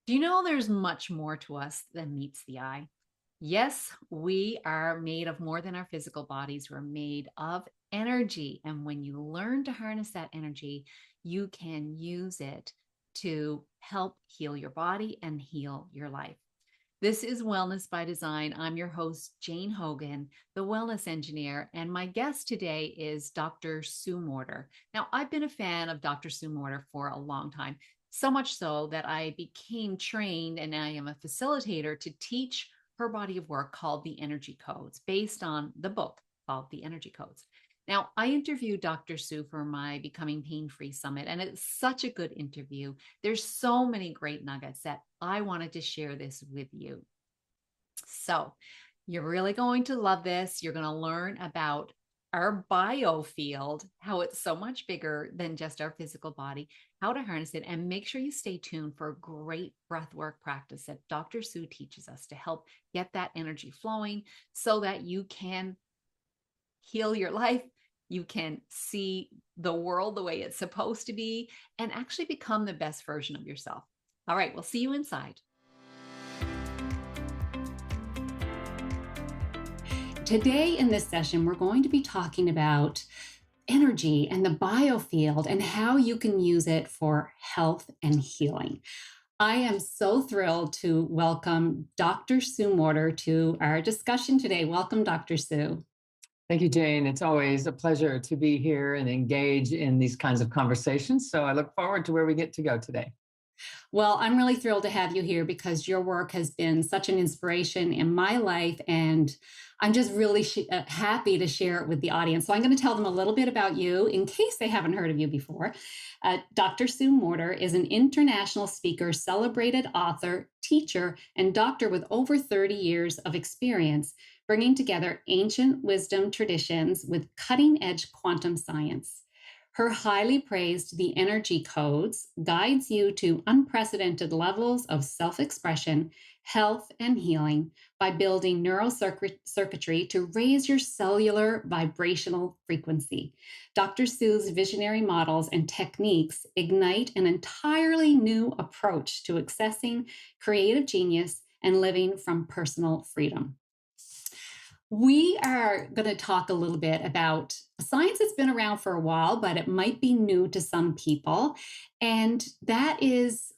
Do you know there's much more to us than meets the eye? Yes, we are made of more than our physical bodies. We're made of energy. And when you learn to harness that energy, you can use it to help heal your body and heal your life. This is Wellness by Design. I'm your host, Jane Hogan, the wellness engineer, and my guest today is Dr. Sue Morter. Now, I've been a fan of Dr. Sue Morter for a long time, so much so that I became trained and I am a facilitator to teach her body of work called The Energy Codes, based on the book called The Energy Codes. Now, I interviewed Dr. Sue for my Becoming Pain Free Summit, and it's such a good interview. There's so many great nuggets that I wanted to share this with you. So, you're really going to love this. You're going to learn about our biofield, how it's so much bigger than just our physical body, how to harness it, and make sure you stay tuned for a great breathwork practice that Dr. Sue teaches us to help get that energy flowing so that you can heal your life. You can see the world the way it's supposed to be and actually become the best version of yourself. All right, we'll see you inside. Today, in this session, we're going to be talking about energy and the biofield and how you can use it for health and healing. I am so thrilled to welcome Dr. Sue Morter to our discussion today. Welcome, Dr. Sue. Thank you, Jane. It's always a pleasure to be here and engage in these kinds of conversations. So I look forward to where we get to go today. Well, I'm really thrilled to have you here because your work has been such an inspiration in my life, and I'm just really happy to share it with the audience. So I'm going to tell them a little bit about you in case they haven't heard of you before. Dr. Sue Morter is an international speaker, celebrated author, teacher, and doctor with over 30 years of experience, bringing together ancient wisdom traditions with cutting edge quantum science. Her highly praised The Energy Codes guides you to unprecedented levels of self expression, health, and healing by building neural circuitry to raise your cellular vibrational frequency. Dr. Sue's visionary models and techniques ignite an entirely new approach to accessing creative genius and living from personal freedom. We are going to talk a little bit about science that's been around for a while, but it might be new to some people. And that is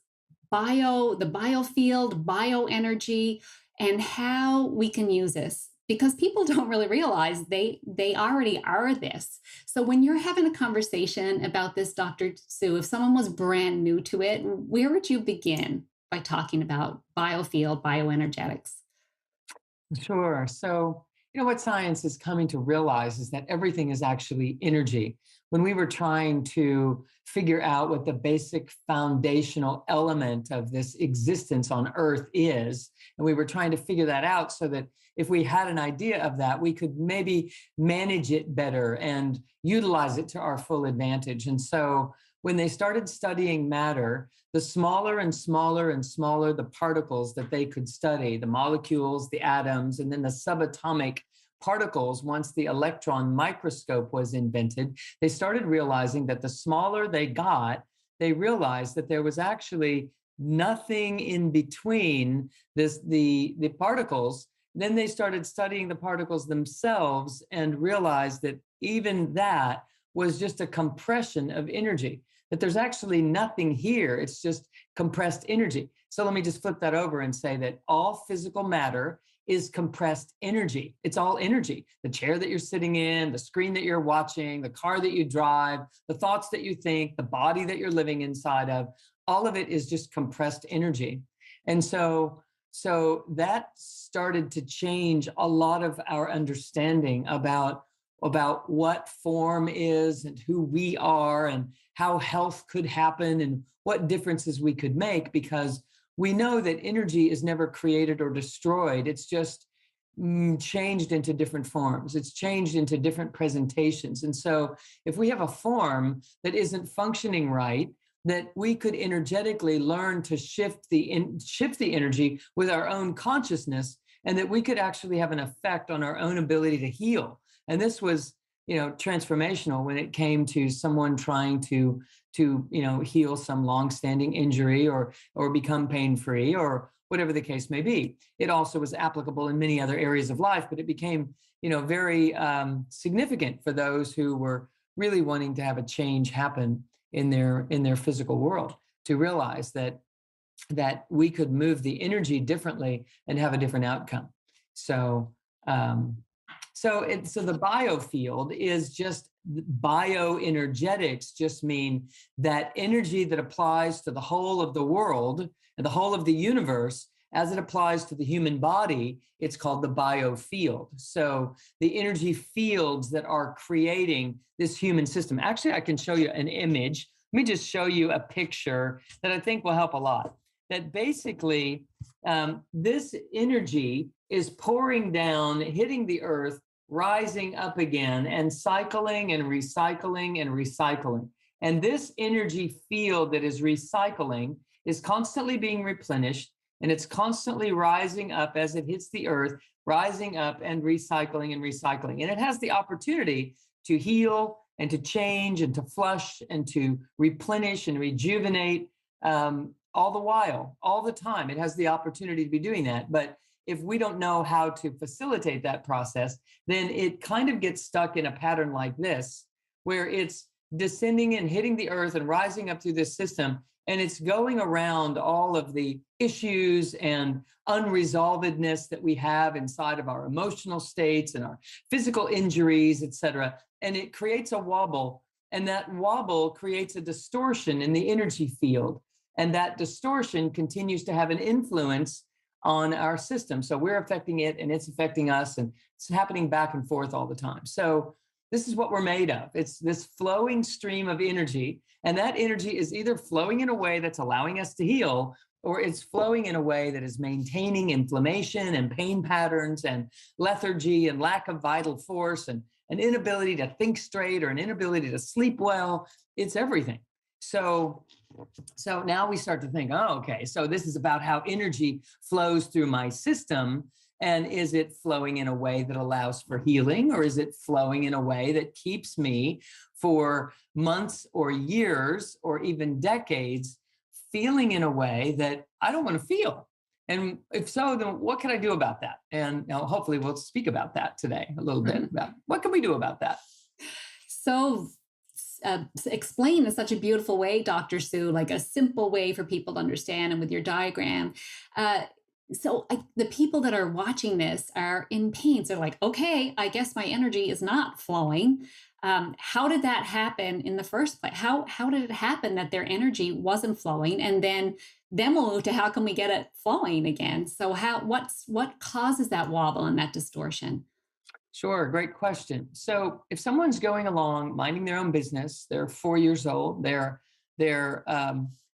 the biofield, bioenergy, and how we can use this. Because people don't really realize they already are this. So when you're having a conversation about this, Dr. Sue, if someone was brand new to it, where would you begin by talking about biofield, bioenergetics? Sure. So, what science is coming to realize is that everything is actually energy. When we were trying to figure out what the basic foundational element of this existence on Earth is, and we were trying to figure that out so that if we had an idea of that, we could maybe manage it better and utilize it to our full advantage. And so, when they started studying matter, the smaller and smaller and smaller the particles that they could study, the molecules, the atoms, and then the subatomic particles, once the electron microscope was invented, they started realizing that the smaller they got, they realized that there was actually nothing in between the particles. Then they started studying the particles themselves and realized that even that was just a compression of energy, that there's actually nothing here. It's just compressed energy. So let me just flip that over and say that all physical matter is compressed energy. It's all energy. The chair that you're sitting in, the screen that you're watching, the car that you drive, the thoughts that you think, the body that you're living inside of, all of it is just compressed energy. And so that started to change a lot of our understanding about what form is and who we are and how health could happen and what differences we could make, because we know that energy is never created or destroyed. It's just changed into different forms. It's changed into different presentations. And so if we have a form that isn't functioning right, that we could energetically learn to shift the energy with our own consciousness, and that we could actually have an effect on our own ability to heal. And this was transformational when it came to someone trying to heal some longstanding injury or become pain-free or whatever the case may be. It also was applicable in many other areas of life, but it became, very significant for those who were really wanting to have a change happen in their physical world, to realize that we could move the energy differently and have a different outcome. So, so the biofield is just bioenergetics. Just mean that energy that applies to the whole of the world and the whole of the universe as it applies to the human body. It's called the biofield. So the energy fields that are creating this human system. Actually, I can show you an image. Let me just show you a picture that I think will help a lot. That basically, this energy is pouring down, hitting the earth, rising up again, and cycling and recycling and recycling. And this energy field that is recycling is constantly being replenished, and it's constantly rising up as it hits the earth, rising up and recycling and recycling. And it has the opportunity to heal and to change and to flush and to replenish and rejuvenate, all the while, all the time. It has the opportunity to be doing that. But if we don't know how to facilitate that process, then it kind of gets stuck in a pattern like this, where it's descending and hitting the earth and rising up through this system. And it's going around all of the issues and unresolvedness that we have inside of our emotional states and our physical injuries, et cetera. And it creates a wobble. And that wobble creates a distortion in the energy field. And that distortion continues to have an influence on our system. So we're affecting it and it's affecting us, and it's happening back and forth all the time. So this is what we're made of. It's this flowing stream of energy. And that energy is either flowing in a way that's allowing us to heal, or it's flowing in a way that is maintaining inflammation and pain patterns and lethargy and lack of vital force and an inability to think straight or an inability to sleep well. It's everything. So now we start to think, oh, okay, so this is about how energy flows through my system. And is it flowing in a way that allows for healing, or is it flowing in a way that keeps me for months or years or even decades feeling in a way that I don't want to feel? And if so, then what can I do about that? And hopefully we'll speak about that today a little bit, about what can we do about that? So explain in such a beautiful way, Dr. Sue, like a simple way for people to understand, and with your diagram. The people that are watching this are in pain. So they're like, okay, I guess my energy is not flowing. How did that happen in the first place? How did it happen that their energy wasn't flowing? And then we'll move to how can we get it flowing again? So what causes that wobble and that distortion? Sure, great question. So if someone's going along, minding their own business, they're 4 years old, they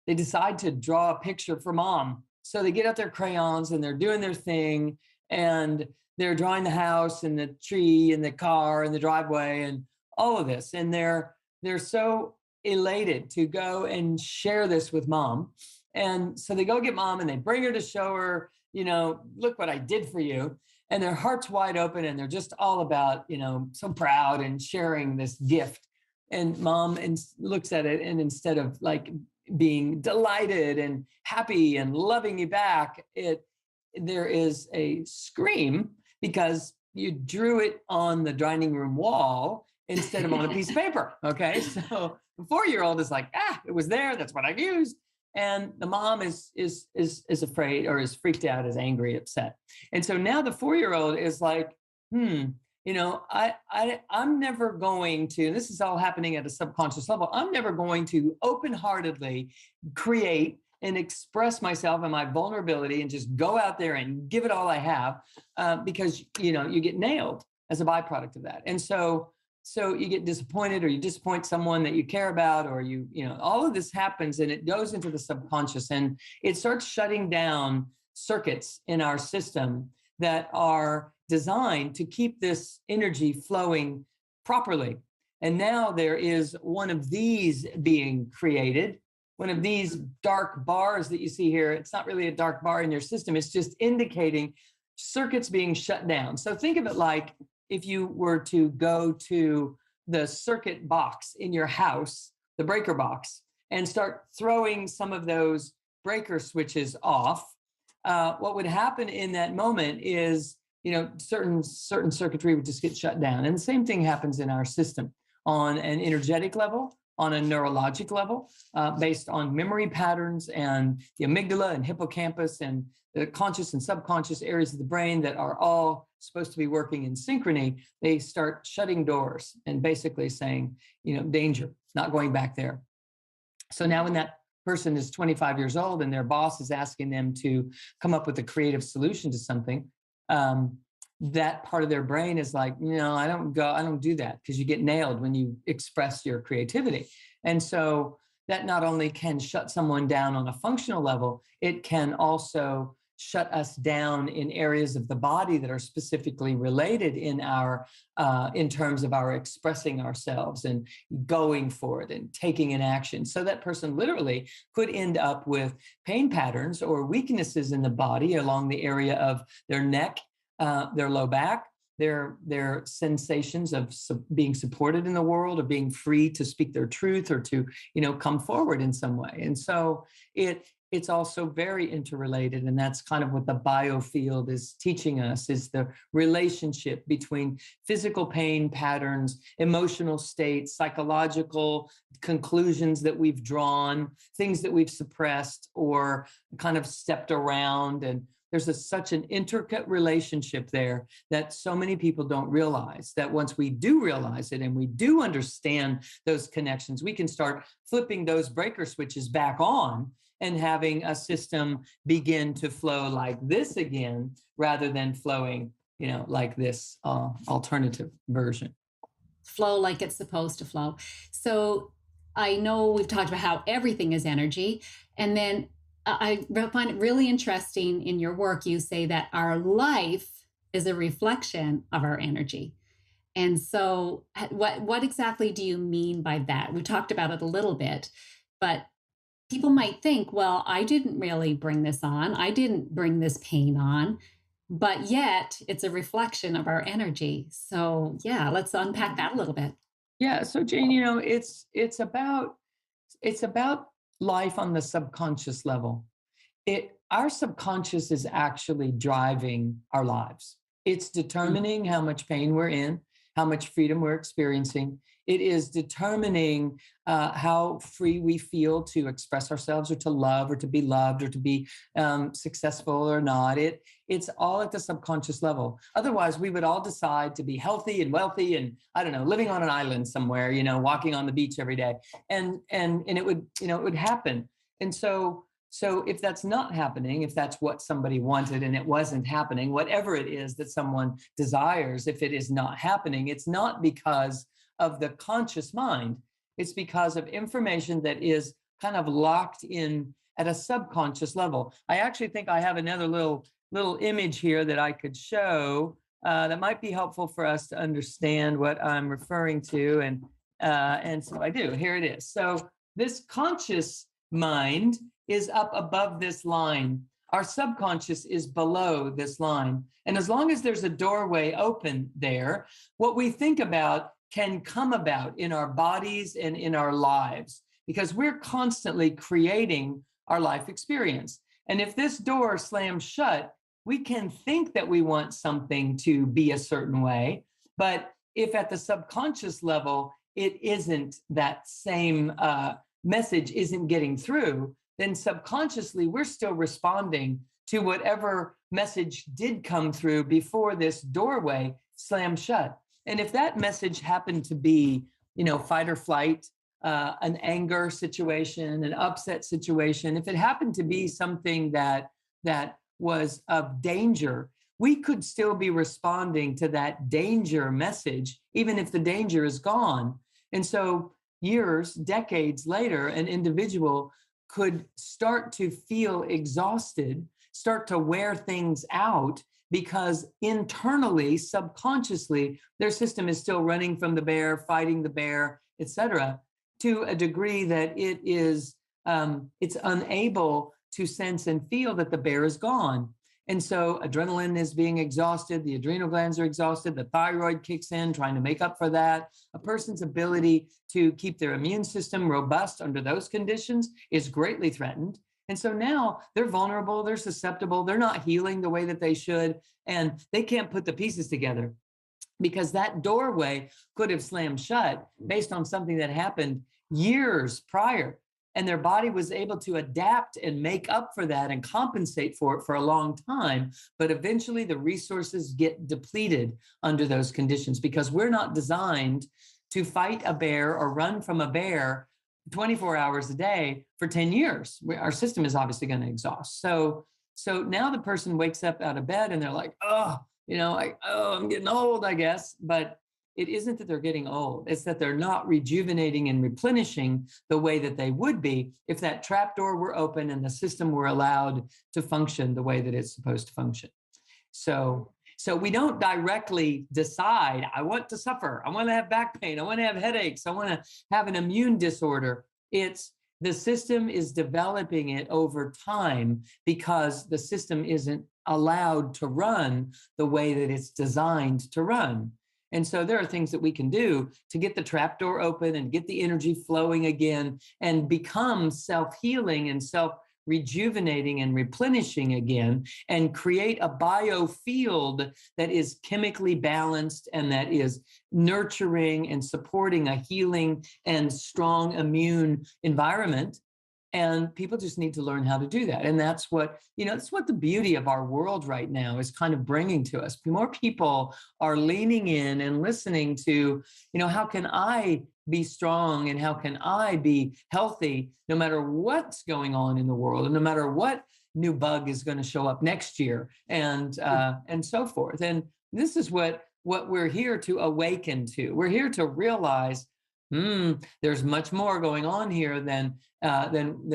decide to draw a picture for mom. So they get out their crayons and they're doing their thing, and they're drawing the house and the tree and the car and the driveway and all of this. And they're so elated to go and share this with mom. And so they go get mom and they bring her to show her, look what I did for you. And their heart's wide open and they're just all about, so proud and sharing this gift. And mom looks at it, and instead of like being delighted and happy and loving you back, there is a scream because you drew it on the dining room wall instead of on a piece of paper. Okay. So the 4-year-old is like, it was there. That's what I've used. And the mom is afraid, or is freaked out, is angry, upset. And so now the 4-year-old is like, I'm never going to, this is all happening at a subconscious level, I'm never going to open-heartedly create and express myself and my vulnerability and just go out there and give it all I have, because, you get nailed as a byproduct of that. And so you get disappointed, or you disappoint someone that you care about, or all of this happens, and it goes into the subconscious, and it starts shutting down circuits in our system that are designed to keep this energy flowing properly. And now there is one of these being created, one of these dark bars that you see here. It's not really a dark bar in your system. It's just indicating circuits being shut down. So think of it like if you were to go to the circuit box in your house, the breaker box, and start throwing some of those breaker switches off, what would happen in that moment is, certain circuitry would just get shut down. And the same thing happens in our system on an energetic level, on a neurologic level, based on memory patterns and the amygdala and hippocampus and the conscious and subconscious areas of the brain that are all supposed to be working in synchrony. They start shutting doors and basically saying, danger, not going back there. So now when that person is 25 years old and their boss is asking them to come up with a creative solution to something, that part of their brain is like, I don't do that, because you get nailed when you express your creativity. And so that not only can shut someone down on a functional level, it can also shut us down in areas of the body that are specifically related in terms of our expressing ourselves and going for it and taking an action. So that person literally could end up with pain patterns or weaknesses in the body along the area of their neck, their low back, their sensations of being supported in the world, or being free to speak their truth, or to come forward in some way. And so it's also very interrelated, and that's kind of what the biofield is teaching us, is the relationship between physical pain patterns, emotional states, psychological conclusions that we've drawn, things that we've suppressed or kind of stepped around. And there's such an intricate relationship there that so many people don't realize, that once we do realize it and we do understand those connections, we can start flipping those breaker switches back on and having a system begin to flow like this again, rather than flowing, like this alternative version. Flow like it's supposed to flow. So I know we've talked about how everything is energy. And then I find it really interesting in your work, you say that our life is a reflection of our energy. And so what exactly do you mean by that? We talked about it a little bit, but people might think, well, I didn't really bring this on. I didn't bring this pain on, but yet it's a reflection of our energy. So yeah, let's unpack that a little bit. Yeah. So Jane, it's about life on the subconscious level. Our subconscious is actually driving our lives. It's determining how much pain we're in, how much freedom we're experiencing. It is determining how free we feel to express ourselves, or to love, or to be loved, or to be successful or not. It's all at the subconscious level. Otherwise, we would all decide to be healthy and wealthy and, I don't know, living on an island somewhere, walking on the beach every day, and it would happen. And so if that's not happening, if that's what somebody wanted and it wasn't happening, whatever it is that someone desires, if it is not happening, it's not because of the conscious mind. It's because of information that is kind of locked in at a subconscious level. I actually think I have another little image here that I could show that might be helpful for us to understand what I'm referring to. And so I do. Here it is. So this conscious mind is up above this line. Our subconscious is below this line. And as long as there's a doorway open there, what we think about can come about in our bodies and in our lives, because we're constantly creating our life experience. And if this door slams shut, we can think that we want something to be a certain way. But if at the subconscious level, it isn't, that same message isn't getting through, then subconsciously we're still responding to whatever message did come through before this doorway slammed shut. And if that message happened to be, fight or flight, an anger situation, an upset situation, if it happened to be something that was of danger, we could still be responding to that danger message, even if the danger is gone. And so years, decades later, an individual could start to feel exhausted, start to wear things out, because internally, subconsciously, their system is still running from the bear, fighting the bear, etc., to a degree that it's unable to sense and feel that the bear is gone. And so adrenaline is being exhausted, the adrenal glands are exhausted, the thyroid kicks in, trying to make up for that. A person's ability to keep their immune system robust under those conditions is greatly threatened. And so now they're vulnerable, they're susceptible, they're not healing the way that they should, and they can't put the pieces together because that doorway could have slammed shut based on something that happened years prior. And their body was able to adapt and make up for that and compensate for it for a long time. But eventually the resources get depleted under those conditions because we're not designed to fight a bear or run from a bear 24 hours a day for 10 years. Our system is obviously going to exhaust. So now the person wakes up out of bed and they're like, I'm getting old, I guess. But it isn't that they're getting old. It's that they're not rejuvenating and replenishing the way that they would be if that trap door were open and the system were allowed to function the way that it's supposed to function. So we don't directly decide, I want to suffer, I want to have back pain, I want to have headaches, I want to have an immune disorder. It's the system is developing it over time because the system isn't allowed to run the way that it's designed to run. And so there are things that we can do to get the trapdoor open and get the energy flowing again and become self-healing and self-rejuvenating and replenishing again and create a biofield that is chemically balanced and that is nurturing and supporting a healing and strong immune environment. And people just need to learn how to do that. And that's what the beauty of our world right now is kind of bringing to us. More people are leaning in and listening to, how can I be strong and how can I be healthy no matter what's going on in the world and no matter what new bug is going to show up next year and so forth. And this is what we're here to awaken to. We're here to realize there's much more going on here than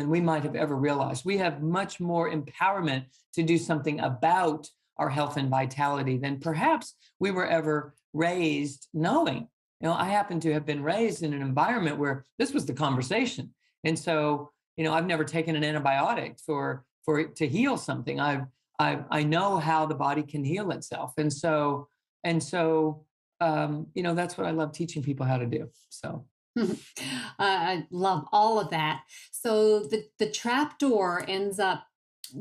we might have ever realized. We have much more empowerment to do something about our health and vitality than perhaps we were ever raised knowing. I happen to have been raised in an environment where this was the conversation. And so, I've never taken an antibiotic for it to heal something. I know how the body can heal itself. And so that's what I love teaching people how to do. So I love all of that. So the trap door ends up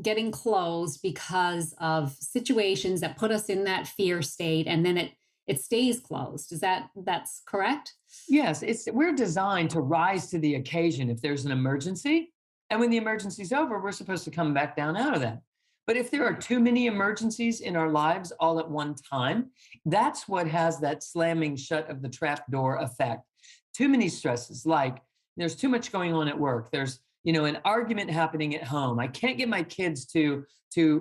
getting closed because of situations that put us in that fear state, and then it stays closed. That's correct? yes, we're designed to rise to the occasion if there's an emergency. And when the emergency's over, we're supposed to come back down out of that. But if there are too many emergencies in our lives all at one time, that's what has that slamming shut of the trap door effect. Too many stresses, like there's too much going on at work. There's, an argument happening at home. I can't get my kids to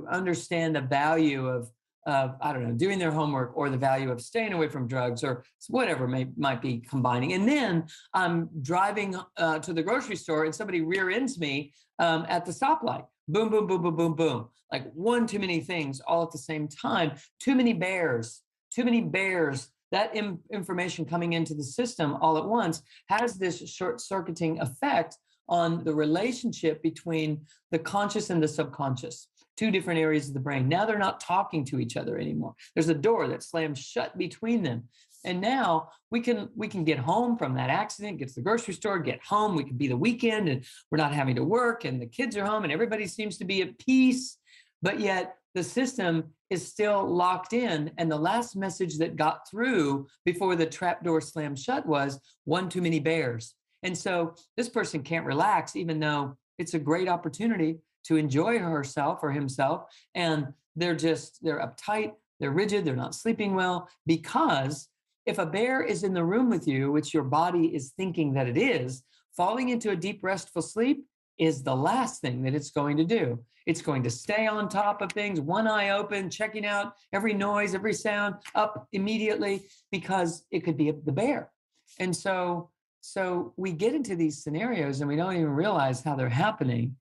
understand the value of I don't know, doing their homework or the value of staying away from drugs or whatever might be combining. And then I'm driving to the grocery store and somebody rear ends me at the stoplight. Boom, boom, boom, boom, boom, boom. Like one too many things all at the same time. Too many bears. That information coming into the system all at once has this short-circuiting effect on the relationship between the conscious and the subconscious, two different areas of the brain. Now they're not talking to each other anymore. There's a door that slams shut between them. And now we can get home from that accident, get to the grocery store, get home. We can be the weekend and we're not having to work and the kids are home and everybody seems to be at peace. But yet the system is still locked in. And the last message that got through before the trapdoor slammed shut was one too many bears. And so this person can't relax, even though it's a great opportunity to enjoy herself or himself. And they're uptight, they're rigid, they're not sleeping well, because if a bear is in the room with you, which your body is thinking that it is, falling into a deep, restful sleep is the last thing that it's going to do. It's going to stay on top of things, one eye open, checking out every noise, every sound, up immediately, because it could be the bear. And so we get into these scenarios and we don't even realize how they're happening.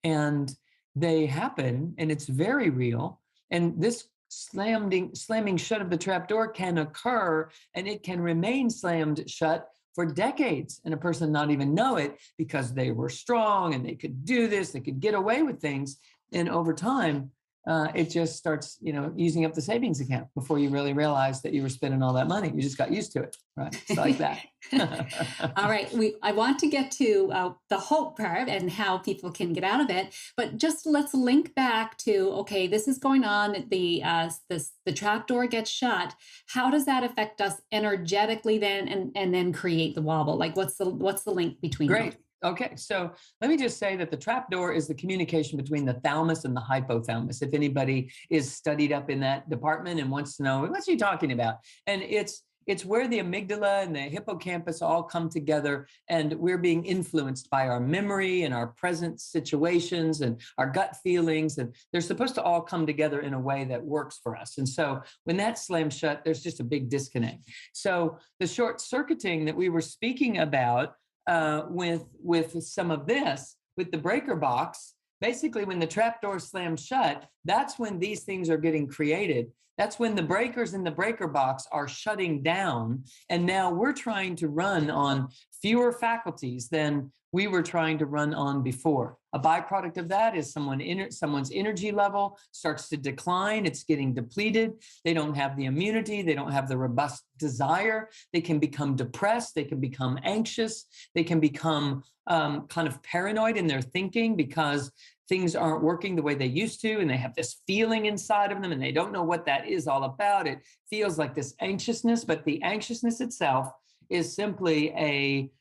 And they happen, and it's very real. And this slamming shut of the trapdoor can occur, and it can remain slammed shut for decades, and a person not even know it because they were strong and they could do this, they could get away with things. And over time, it just starts, using up the savings account before you really realize that you were spending all that money. You just got used to it, right? It's like that. All right, I want to get to the hope part and how people can get out of it, but just let's link back to, okay, this is going on. The trap door gets shut. How does that affect us energetically then, and then create the wobble? Like, what's the link between those? Great. Okay, so let me just say that the trapdoor is the communication between the thalamus and the hypothalamus. If anybody is studied up in that department and wants to know what's he talking about, and it's where the amygdala and the hippocampus all come together, and we're being influenced by our memory and our present situations and our gut feelings, and they're supposed to all come together in a way that works for us. And so when that slams shut, there's just a big disconnect. So the short circuiting that we were speaking about with some of this, with the breaker box, basically when the trap door slams shut, that's when these things are getting created. That's when the breakers in the breaker box are shutting down. And now we're trying to run on fewer faculties than we were trying to run on before. A byproduct of that is someone's energy level starts to decline. It's getting depleted. They don't have the immunity. They don't have the robust desire. They can become depressed. They can become anxious. They can become kind of paranoid in their thinking because things aren't working the way they used to, and they have this feeling inside of them, and they don't know what that is all about. It feels like this anxiousness, but the anxiousness itself is simply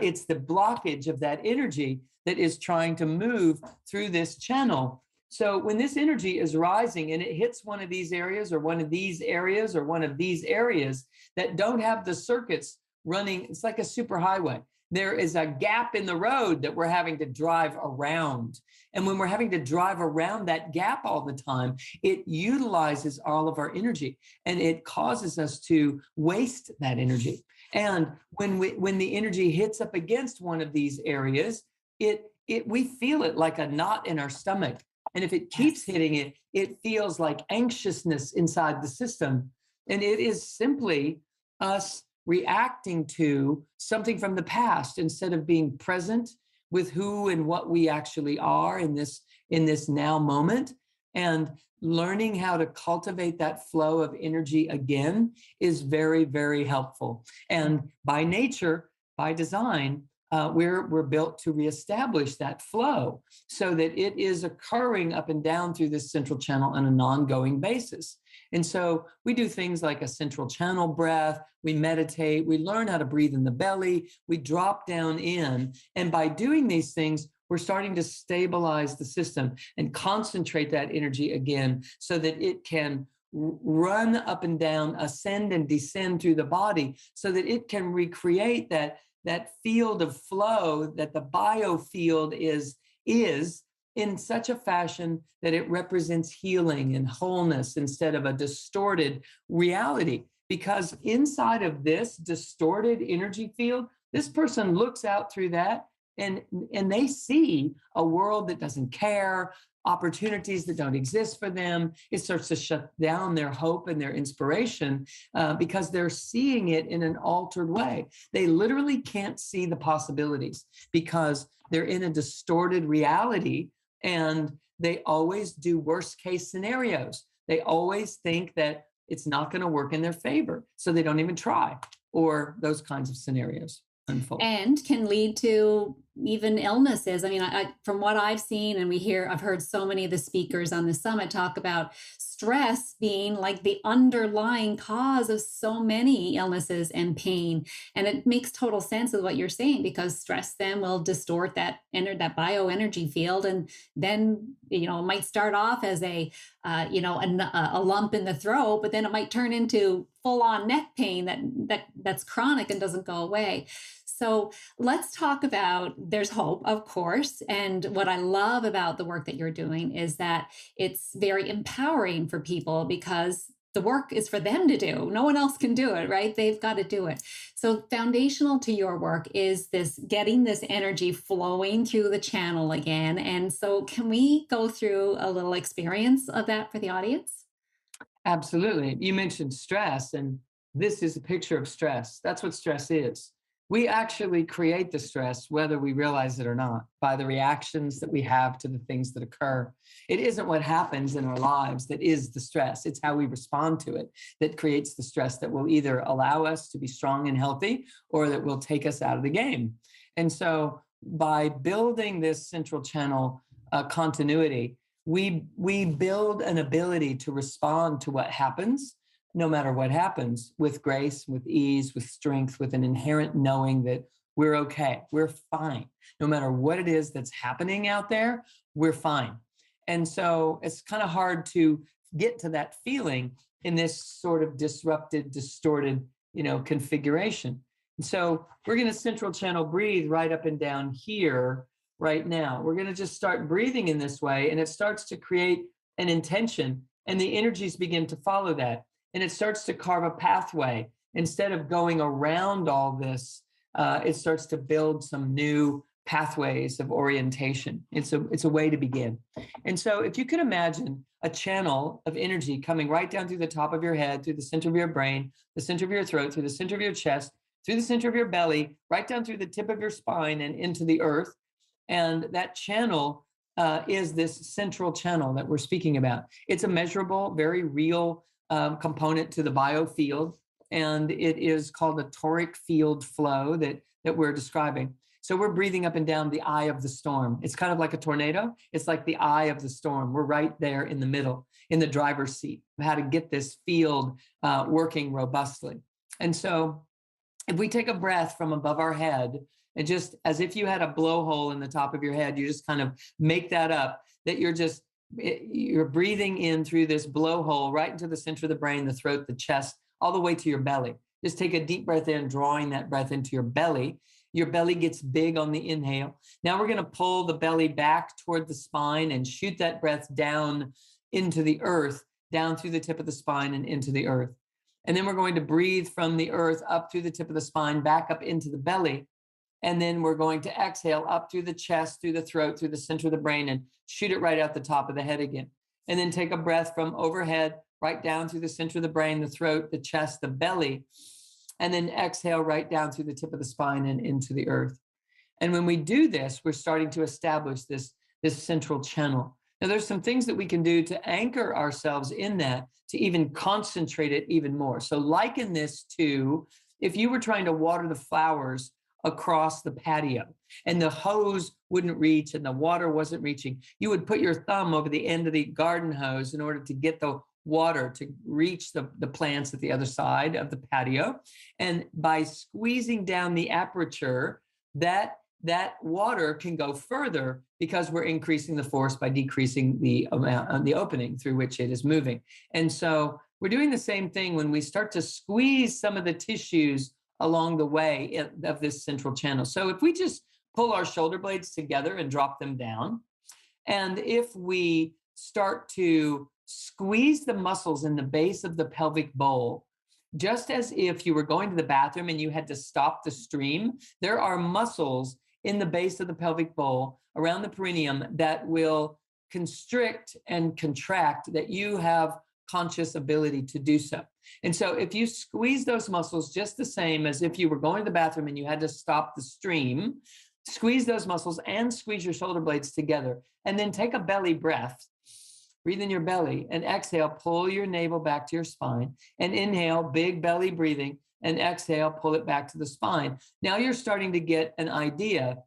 it's the blockage of that energy that is trying to move through this channel. So when this energy is rising and it hits one of these areas or one of these areas or one of these areas that don't have the circuits running, it's like a superhighway. There is a gap in the road that we're having to drive around. And when we're having to drive around that gap all the time, it utilizes all of our energy and it causes us to waste that energy. And when the energy hits up against one of these areas, we feel it like a knot in our stomach. And if it keeps hitting it, it feels like anxiousness inside the system. And it is simply us reacting to something from the past instead of being present with who and what we actually are in this now moment. And learning how to cultivate that flow of energy again is very, very helpful. And by nature, by design, we're built to reestablish that flow so that it is occurring up and down through this central channel on an ongoing basis. And so we do things like a central channel breath, we meditate, we learn how to breathe in the belly, we drop down in. And by doing these things, we're starting to stabilize the system and concentrate that energy again so that it can run up and down, ascend and descend through the body so that it can recreate that field of flow that the biofield is in such a fashion that it represents healing and wholeness instead of a distorted reality. Because inside of this distorted energy field, this person looks out through that and they see a world that doesn't care, opportunities that don't exist for them. It starts to shut down their hope and their inspiration because they're seeing it in an altered way. They literally can't see the possibilities because they're in a distorted reality, and they always do worst case scenarios. They always think that it's not going to work in their favor, so they don't even try, or those kinds of scenarios unfold. And can lead to even illnesses. I mean, from what I've seen and I've heard so many of the speakers on the summit talk about stress being like the underlying cause of so many illnesses and pain. And it makes total sense with what you're saying, because stress then will distort that bioenergy field. And then, it might start off as a lump in the throat, but then it might turn into full on neck pain that's chronic and doesn't go away. So let's talk about, there's hope, of course. And what I love about the work that you're doing is that it's very empowering for people because the work is for them to do. No one else can do it, right? They've got to do it. So foundational to your work is this getting this energy flowing through the channel again. And so can we go through a little experience of that for the audience? Absolutely. You mentioned stress, and this is a picture of stress. That's what stress is. We actually create the stress, whether we realize it or not, by the reactions that we have to the things that occur. It isn't what happens in our lives that is the stress. It's how we respond to it that creates the stress that will either allow us to be strong and healthy or that will take us out of the game. And so by building this central channel continuity, we build an ability to respond to what happens, no matter what happens, with grace, with ease, with strength, with an inherent knowing that we're okay, we're fine. No matter what it is that's happening out there, we're fine. And so it's kind of hard to get to that feeling in this sort of disrupted, distorted, configuration. And so we're going to central channel breathe right up and down here right now. We're going to just start breathing in this way, and it starts to create an intention, and the energies begin to follow that. And it starts to carve a pathway. Instead of going around all this, it starts to build some new pathways of orientation. It's a way to begin. And so if you could imagine a channel of energy coming right down through the top of your head, through the center of your brain, the center of your throat, through the center of your chest, through the center of your belly, right down through the tip of your spine and into the earth. And that channel is this central channel that we're speaking about. It's a measurable, very real component to the biofield, and it is called the toric field flow that we're describing. So we're breathing up and down the eye of the storm. It's kind of like a tornado. It's like the eye of the storm. We're right there in the middle, in the driver's seat, of how to get this field working robustly. And so if we take a breath from above our head, and just as if you had a blowhole in the top of your head, you just kind of make that up, that you're breathing in through this blowhole right into the center of the brain, the throat, the chest, all the way to your belly. Just take a deep breath in, drawing that breath into your belly. Your belly gets big on the inhale. Now we're going to pull the belly back toward the spine and shoot that breath down into the earth, down through the tip of the spine and into the earth. And then we're going to breathe from the earth up through the tip of the spine, back up into the belly. And then we're going to exhale up through the chest, through the throat, through the center of the brain, and shoot it right out the top of the head again. And then take a breath from overhead, right down through the center of the brain, the throat, the chest, the belly, and then exhale right down through the tip of the spine and into the earth. And when we do this, we're starting to establish this central channel. Now, there's some things that we can do to anchor ourselves in that, to even concentrate it even more. So liken this to if you were trying to water the flowers across the patio and the hose wouldn't reach and the water wasn't reaching, you would put your thumb over the end of the garden hose in order to get the water to reach the plants at the other side of the patio. And by squeezing down the aperture, that water can go further because we're increasing the force by decreasing the amount, the opening through which it is moving. And so we're doing the same thing when we start to squeeze some of the tissues along the way of this central channel. So if we just pull our shoulder blades together and drop them down, and if we start to squeeze the muscles in the base of the pelvic bowl, just as if you were going to the bathroom and you had to stop the stream, there are muscles in the base of the pelvic bowl around the perineum that will constrict and contract, that you have conscious ability to do so. And so if you squeeze those muscles just the same as if you were going to the bathroom and you had to stop the stream, squeeze those muscles and squeeze your shoulder blades together, and then take a belly breath. Breathe in your belly and exhale, pull your navel back to your spine, and inhale, big belly breathing, and exhale, pull it back to the spine. Now you're starting to get an idea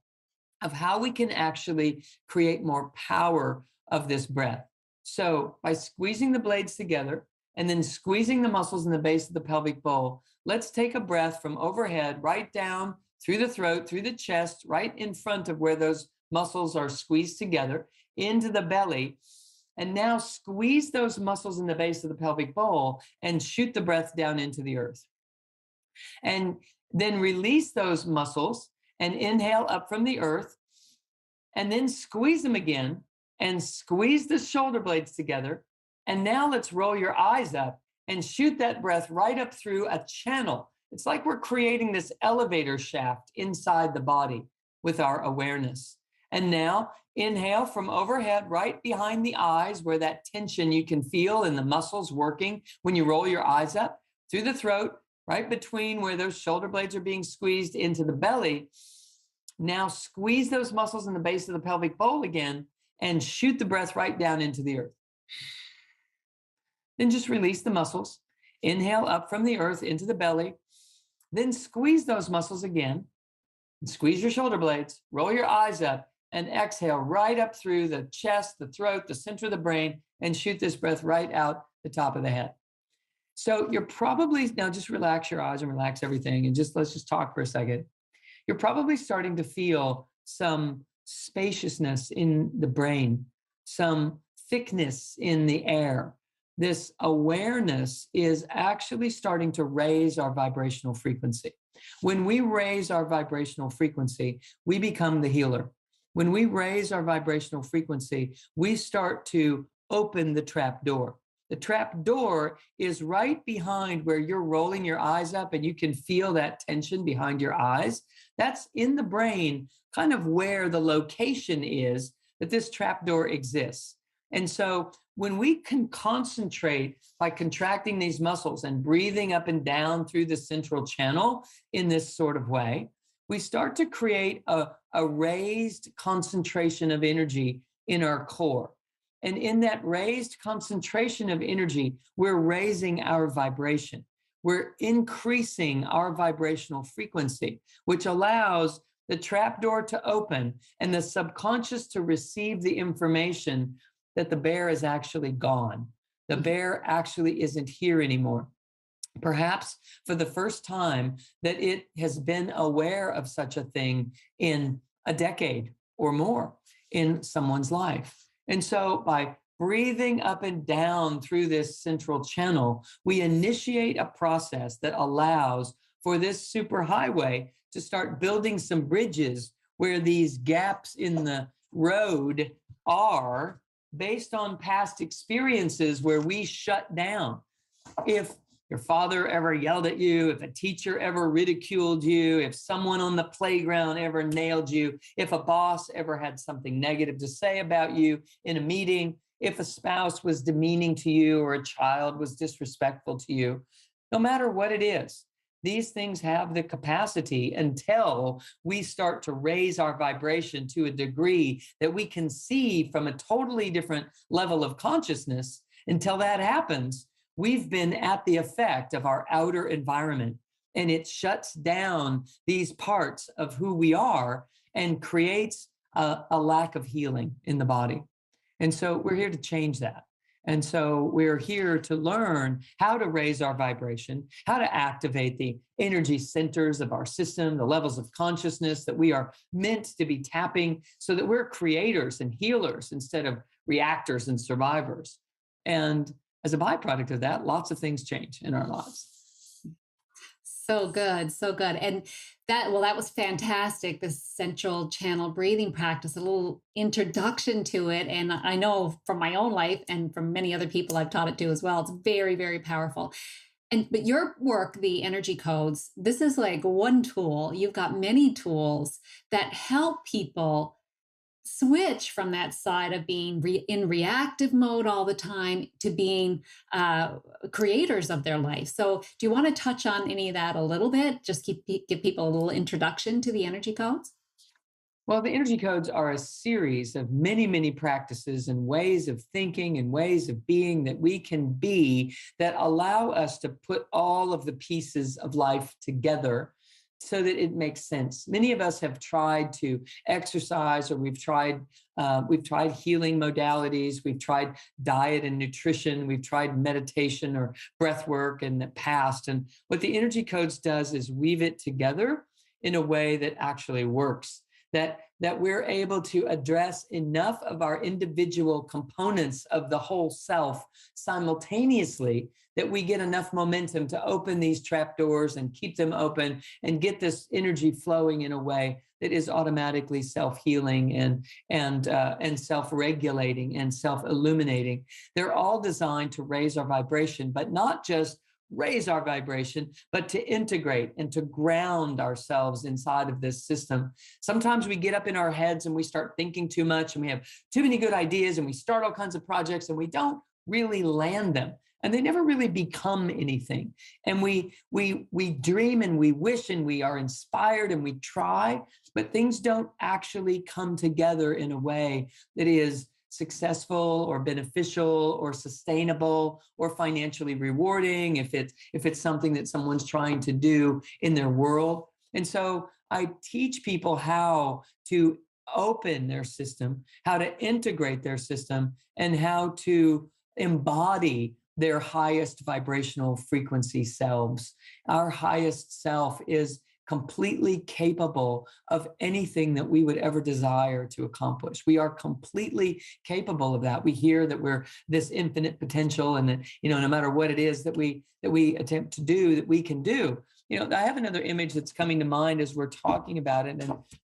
of how we can actually create more power of this breath. So by squeezing the blades together and then squeezing the muscles in the base of the pelvic bowl, let's take a breath from overhead, right down through the throat, through the chest, right in front of where those muscles are squeezed together, into the belly. And now squeeze those muscles in the base of the pelvic bowl and shoot the breath down into the earth. And then release those muscles and inhale up from the earth, and then squeeze them again and squeeze the shoulder blades together. And now let's roll your eyes up and shoot that breath right up through a channel. It's like we're creating this elevator shaft inside the body with our awareness. And now inhale from overhead, right behind the eyes, where that tension you can feel in the muscles working when you roll your eyes up, through the throat, right between where those shoulder blades are being squeezed into the belly. Now squeeze those muscles in the base of the pelvic bowl again and shoot the breath right down into the earth. Then just release the muscles. Inhale up from the earth into the belly. Then squeeze those muscles again. Squeeze your shoulder blades, roll your eyes up, and exhale right up through the chest, the throat, the center of the brain, and shoot this breath right out the top of the head. So you're probably, now just relax your eyes and relax everything, and let's just talk for a second. You're probably starting to feel some spaciousness in the brain, some thickness in the air. This awareness is actually starting to raise our vibrational frequency. When we raise our vibrational frequency, we become the healer. When we raise our vibrational frequency, we start to open the trap door. The trap door is right behind where you're rolling your eyes up and you can feel that tension behind your eyes. That's in the brain, kind of where the location is that this trap door exists. And so when we can concentrate by contracting these muscles and breathing up and down through the central channel in this sort of way, we start to create a raised concentration of energy in our core. And in that raised concentration of energy, we're raising our vibration. We're increasing our vibrational frequency, which allows the trapdoor to open and the subconscious to receive the information that the bear is actually gone. The bear actually isn't here anymore. Perhaps for the first time that it has been aware of such a thing in a decade or more in someone's life. And so by breathing up and down through this central channel, we initiate a process that allows for this superhighway to start building some bridges where these gaps in the road are based on past experiences where we shut down. If your father ever yelled at you, if a teacher ever ridiculed you, if someone on the playground ever nailed you, if a boss ever had something negative to say about you in a meeting, if a spouse was demeaning to you or a child was disrespectful to you, no matter what it is, these things have the capacity until we start to raise our vibration to a degree that we can see from a totally different level of consciousness. Until that happens, we've been at the effect of our outer environment, and it shuts down these parts of who we are and creates a lack of healing in the body. And so we're here to change that. And so we're here to learn how to raise our vibration, how to activate the energy centers of our system, the levels of consciousness that we are meant to be tapping so that we're creators and healers instead of reactors and survivors. And as a byproduct of that, lots of things change in our lives. So good, so good. And that was fantastic. This central channel breathing practice, a little introduction to it. And I know from my own life and from many other people I've taught it to as well, it's very, very powerful. But your work, the energy codes, this is like one tool. You've got many tools that help people switch from that side of being in reactive mode all the time to being creators of their life. So do you want to touch on any of that a little bit? Just give people a little introduction to the energy codes? Well, the energy codes are a series of many, many practices and ways of thinking and ways of being that we can be that allow us to put all of the pieces of life together so that it makes sense. Many of us have tried to exercise, or we've tried healing modalities, we've tried diet and nutrition, we've tried meditation or breath work in the past. And what the energy codes does is weave it together in a way that actually works, that we're able to address enough of our individual components of the whole self simultaneously that we get enough momentum to open these trapdoors and keep them open and get this energy flowing in a way that is automatically self-healing and self-regulating and self-illuminating. They're all designed to raise our vibration, but not just raise our vibration, but to integrate and to ground ourselves inside of this system. Sometimes we get up in our heads and we start thinking too much and we have too many good ideas and we start all kinds of projects and we don't really land them. And they never really become anything. And we dream and we wish and we are inspired and we try, but things don't actually come together in a way that is successful or beneficial or sustainable or financially rewarding if it's something that someone's trying to do in their world. And so I teach people how to open their system, how to integrate their system, and how to embody their highest vibrational frequency selves. Our highest self is completely capable of anything that we would ever desire to accomplish. We are completely capable of that. We hear that we're this infinite potential, and that, no matter what it is that we attempt to do, that we can do. I have another image that's coming to mind as we're talking about it,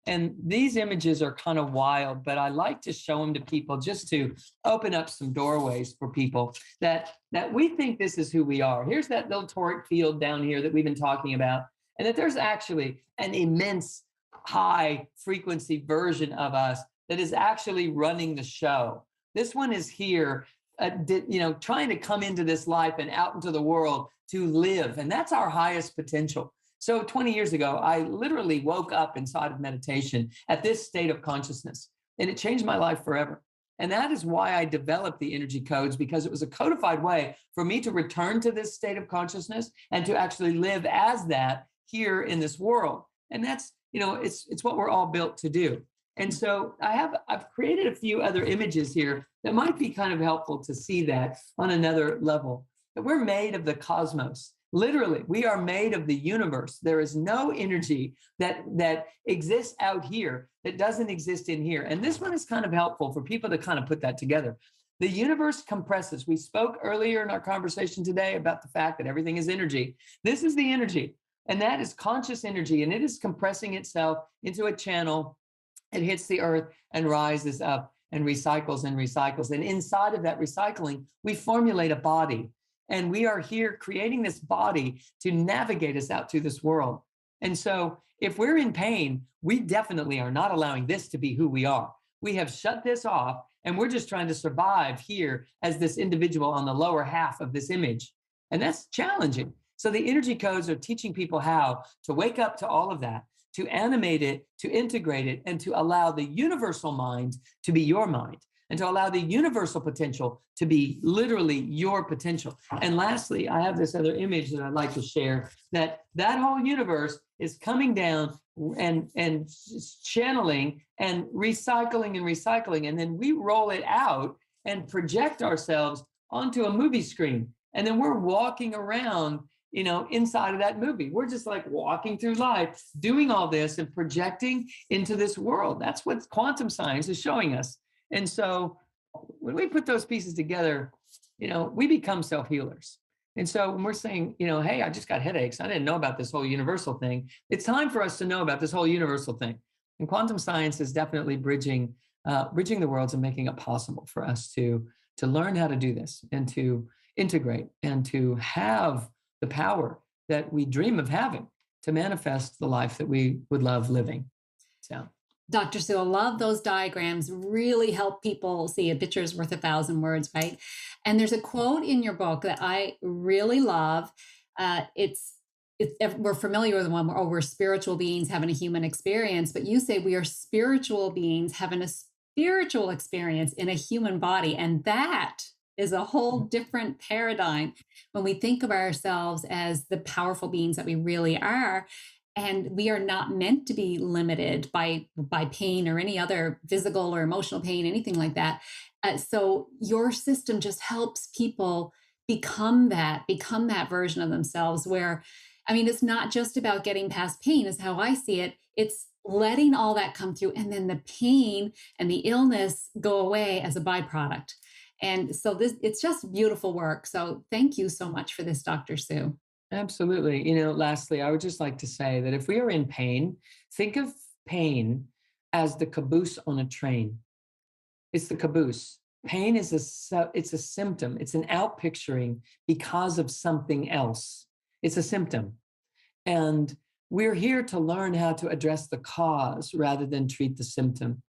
and these images are kind of wild, but I like to show them to people just to open up some doorways for people that we think this is who we are. Here's that little toric field down here that we've been talking about, and that there's actually an immense high frequency version of us that is actually running the show. This one is here, trying to come into this life and out into the world to live. And that's our highest potential. So 20 years ago, I literally woke up inside of meditation at this state of consciousness, and it changed my life forever. And that is why I developed the energy codes, because it was a codified way for me to return to this state of consciousness and to actually live as that here in this world. And that's, it's what we're all built to do. And so I've created a few other images here that might be kind of helpful to see that on another level. That we're made of the cosmos. Literally, we are made of the universe. There is no energy that exists out here that doesn't exist in here. And this one is kind of helpful for people to kind of put that together. The universe compresses. We spoke earlier in our conversation today about the fact that everything is energy. This is the energy, and that is conscious energy, and it is compressing itself into a channel. It hits the earth and rises up and recycles and recycles. And inside of that recycling, we formulate a body. And we are here creating this body to navigate us out through this world. And so if we're in pain, we definitely are not allowing this to be who we are. We have shut this off, and we're just trying to survive here as this individual on the lower half of this image. And that's challenging. So the energy codes are teaching people how to wake up to all of that, to animate it, to integrate it, and to allow the universal mind to be your mind, and to allow the universal potential to be literally your potential. And lastly, I have this other image that I'd like to share, that whole universe is coming down and channeling and recycling. And then we roll it out and project ourselves onto a movie screen. And then we're walking around, inside of that movie. We're just like walking through life, doing all this and projecting into this world. That's what quantum science is showing us. And so when we put those pieces together, we become self-healers. And so when we're saying, hey, I just got headaches, I didn't know about this whole universal thing. It's time for us to know about this whole universal thing. And quantum science is definitely bridging the worlds and making it possible for us to learn how to do this and to integrate and to have the power that we dream of having to manifest the life that we would love living. So. Dr. Sue, I love those diagrams, really help people see a picture is worth 1,000 words, right? And there's a quote in your book that I really love. We're familiar with the one where, we're spiritual beings having a human experience, but you say we are spiritual beings having a spiritual experience in a human body. And that is a whole different paradigm when we think of ourselves as the powerful beings that we really are. And we are not meant to be limited by pain or any other physical or emotional pain, anything like that. So your system just helps people become that version of themselves where, it's not just about getting past pain is how I see it. It's letting all that come through, and then the pain and the illness go away as a byproduct. And so it's just beautiful work. So thank you so much for this, Dr. Sue. Absolutely. Lastly, I would just like to say that if we are in pain, think of pain as the caboose on a train. It's the caboose. Pain is it's a symptom. It's an outpicturing because of something else. It's a symptom. And we're here to learn how to address the cause rather than treat the symptom.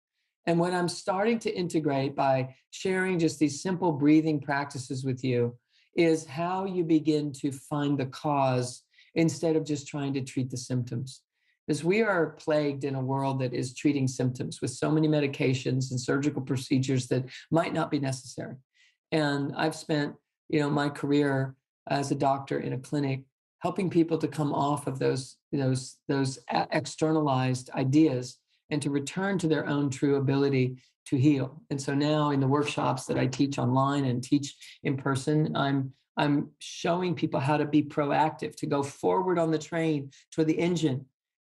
And what I'm starting to integrate by sharing just these simple breathing practices with you is how you begin to find the cause instead of just trying to treat the symptoms. Because we are plagued in a world that is treating symptoms with so many medications and surgical procedures that might not be necessary. And I've spent, my career as a doctor in a clinic helping people to come off of those externalized ideas and to return to their own true ability to heal. And so now in the workshops that I teach online and teach in person, I'm showing people how to be proactive, to go forward on the train toward the engine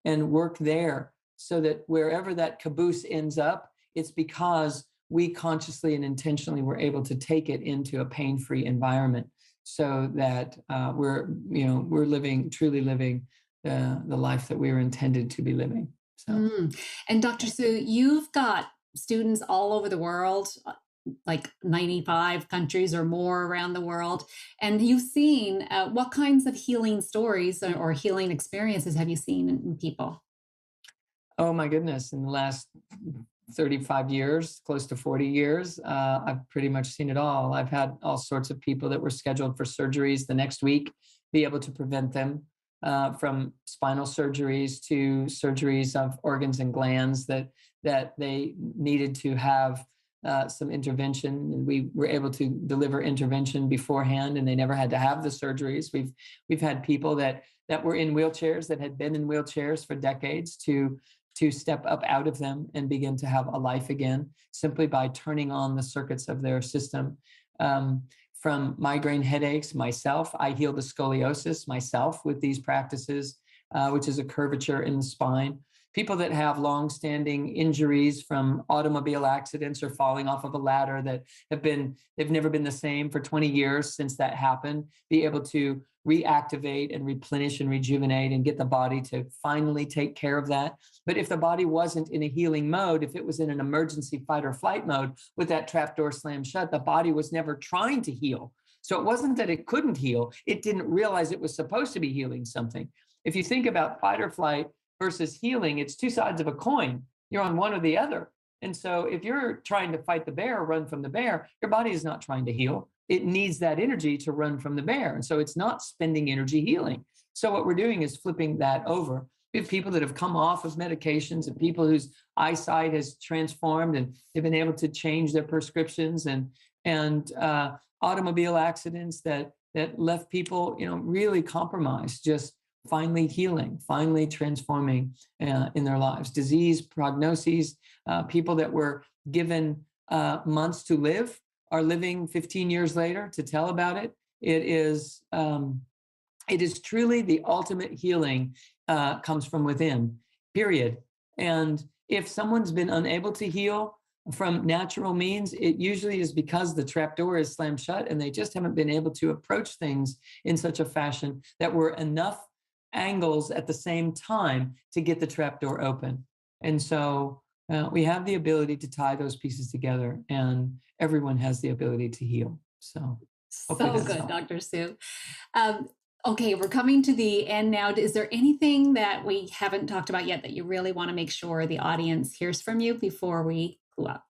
and work there so that wherever that caboose ends up, it's because we consciously and intentionally were able to take it into a pain-free environment so that we're truly living the life that we were intended to be living. So. And Dr. Sue, you've got students all over the world, like 95 countries or more around the world. And you've seen what kinds of healing stories or healing experiences have you seen in people? Oh my goodness. In the last 35 years, close to 40 years, I've pretty much seen it all. I've had all sorts of people that were scheduled for surgeries the next week, be able to prevent them from spinal surgeries to surgeries of organs and glands that they needed to have some intervention. And we were able to deliver intervention beforehand, and they never had to have the surgeries. We've had people that were in wheelchairs, that had been in wheelchairs for decades, to step up out of them and begin to have a life again, simply by turning on the circuits of their system. From migraine headaches, myself, I healed the scoliosis myself with these practices, which is a curvature in the spine. People that have long-standing injuries from automobile accidents or falling off of a ladder that they've never been the same for 20 years since that happened, be able to reactivate and replenish and rejuvenate and get the body to finally take care of that. But if the body wasn't in a healing mode, if it was in an emergency fight or flight mode with that trapdoor slammed shut, the body was never trying to heal. So it wasn't that it couldn't heal, it didn't realize it was supposed to be healing something. If you think about fight or flight versus healing, it's two sides of a coin. You're on one or the other. And so if you're trying to fight the bear or run from the bear, your body is not trying to heal. It needs that energy to run from the bear. And so it's not spending energy healing. So what we're doing is flipping that over. We have people that have come off of medications and people whose eyesight has transformed and they've been able to change their prescriptions, and automobile accidents that left people, really compromised, just finally healing, finally transforming in their lives. Disease prognoses, people that were given months to live are living 15 years later to tell about it. It is truly the ultimate healing comes from within, period. And if someone's been unable to heal from natural means, it usually is because the trapdoor is slammed shut and they just haven't been able to approach things in such a fashion that were enough angles at the same time to get the trapdoor open. And so we have the ability to tie those pieces together, and everyone has the ability to heal. So So good, Dr. Sue. Okay, we're coming to the end now. Is there anything that we haven't talked about yet that you really want to make sure the audience hears from you before we go up?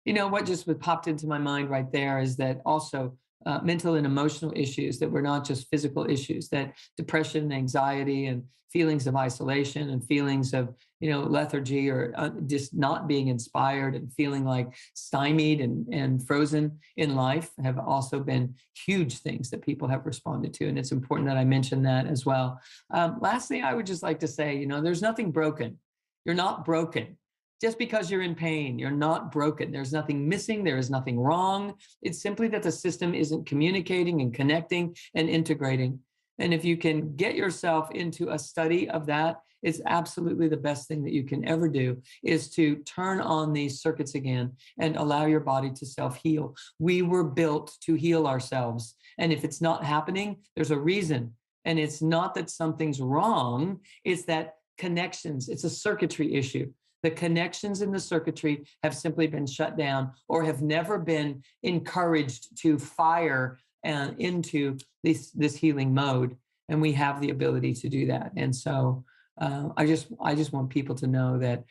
What just popped into my mind right there is that also mental and emotional issues that were not just physical issues, that depression, anxiety, and feelings of isolation and feelings of, lethargy or just not being inspired and feeling like stymied and frozen in life have also been huge things that people have responded to. And it's important that I mention that as well. Lastly, I would just like to say, there's nothing broken. You're not broken. Just because you're in pain, you're not broken. There's nothing missing. There is nothing wrong. It's simply that the system isn't communicating and connecting and integrating. And if you can get yourself into a study of that, it's absolutely the best thing that you can ever do, is to turn on these circuits again and allow your body to self-heal. We were built to heal ourselves. And if it's not happening, there's a reason. And it's not that something's wrong. It's that connections. It's a circuitry issue. The connections in the circuitry have simply been shut down or have never been encouraged to fire into this healing mode. And we have the ability to do that. And so I just want people to know that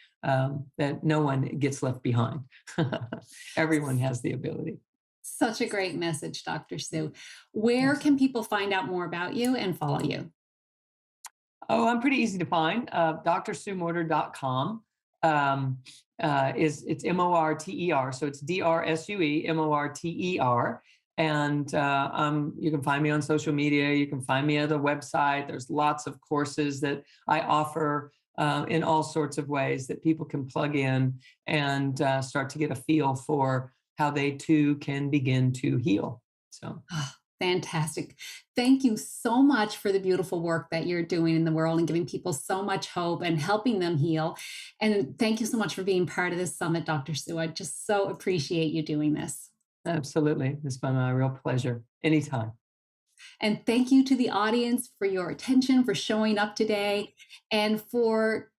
that no one gets left behind. Everyone has the ability. Such a great message, Dr. Sue. Where Yes. can people find out more about you and follow you? Oh, I'm pretty easy to find. drsuemorter.com. Is it's Morter, so it's DRSUE, Morter. And you can find me on social media. You can find me at the website. There's lots of courses that I offer in all sorts of ways that people can plug in and start to get a feel for how they too can begin to heal. So, Ah, fantastic. Thank you so much for the beautiful work that you're doing in the world and giving people so much hope and helping them heal. And thank you so much for being part of this summit, Dr. Sue. I just so appreciate you doing this. absolutely, it's been my real pleasure. Anytime. And thank you to the audience for your attention, for showing up today, and for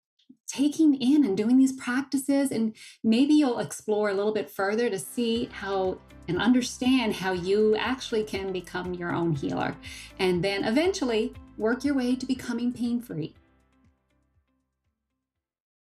taking in and doing these practices. And maybe you'll explore a little bit further to see how and understand how you actually can become your own healer. And then eventually work your way to becoming pain free.